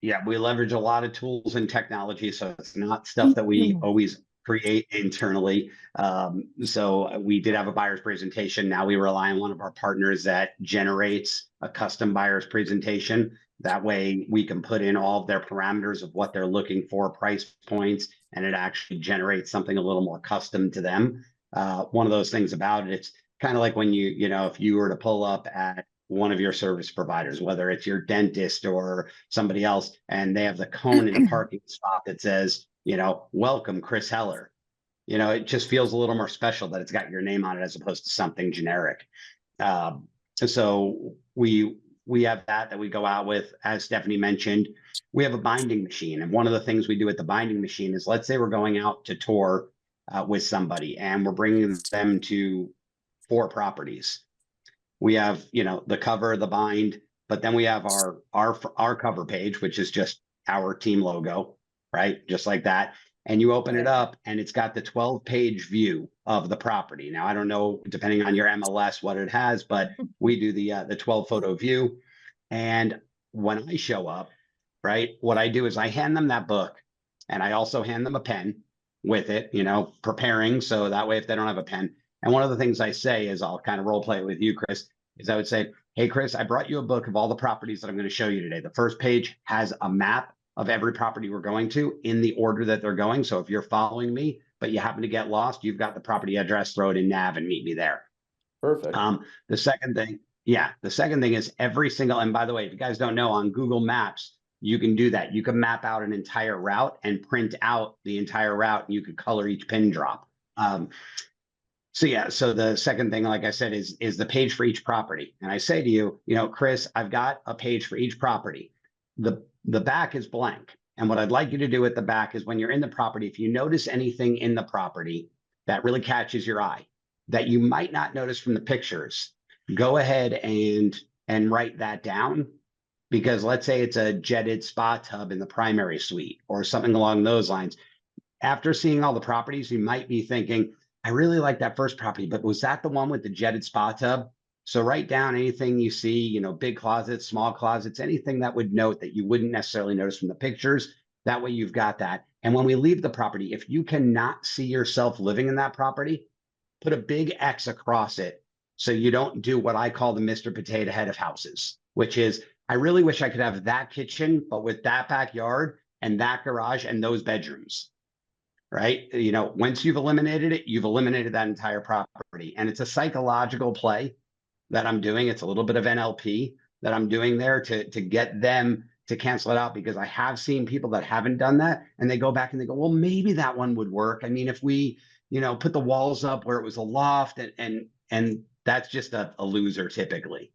Yeah, we leverage a lot of tools and technology, so it's not stuff that we always create internally. So we did have a buyer's presentation. Now we rely on one of our partners that generates a custom buyer's presentation. That way we can put in all of their parameters of what they're looking for, price points, and it actually generates something a little more custom to them. One of those things about it, it's kind of like when if you were to pull up at one of your service providers, whether it's your dentist or somebody else, and they have the cone in a parking spot that says, welcome, Chris Heller. It just feels a little more special that it's got your name on it as opposed to something generic. So we have that we go out with, as Stephanie mentioned. We have a binding machine, and one of the things we do at the binding machine is, let's say we're going out to tour with somebody, and we're bringing them to 4 properties. We have, the cover, the bind, but then we have our cover page, which is just our team logo, right? Just like that. And you open it up and it's got the 12-page view of the property. Now, I don't know, depending on your MLS, what it has, but we do the 12-photo view. And when I show up, right, what I do is I hand them that book, and I also hand them a pen with it, preparing. So that way, if they don't have a pen, and one of the things I say is, I'll kind of role play it with you, Chris, is I would say, hey, Chris, I brought you a book of all the properties that I'm going to show you today. The first page has a map of every property we're going to in the order that they're going. So if you're following me, but you happen to get lost, you've got the property address, throw it in nav and meet me there. Perfect. The second thing is every single, and by the way, if you guys don't know, on Google Maps, you can do that. You can map out an entire route and print out the entire route, and you could color each pin drop. So the second thing, like I said, is the page for each property. And I say to you, Chris, I've got a page for each property. The back is blank. And what I'd like you to do at the back is, when you're in the property, if you notice anything in the property that really catches your eye, that you might not notice from the pictures, go ahead and write that down. Because let's say it's a jetted spa tub in the primary suite or something along those lines. After seeing all the properties, you might be thinking, I really like that first property, but was that the one with the jetted spa tub? So write down anything you see, big closets, small closets, anything that would note that you wouldn't necessarily notice from the pictures. That way you've got that. And when we leave the property, if you cannot see yourself living in that property, put a big X across it. So you don't do what I call the Mr. Potato Head of houses, which is, I really wish I could have that kitchen, but with that backyard and that garage and those bedrooms. Right? Once you've eliminated it, you've eliminated that entire property. And it's a psychological play that I'm doing. It's a little bit of NLP that I'm doing there to get them to cancel it out, because I have seen people that haven't done that, and they go back and they go, well, maybe that one would work. I mean, if we, put the walls up where it was a loft, and that's just a loser typically.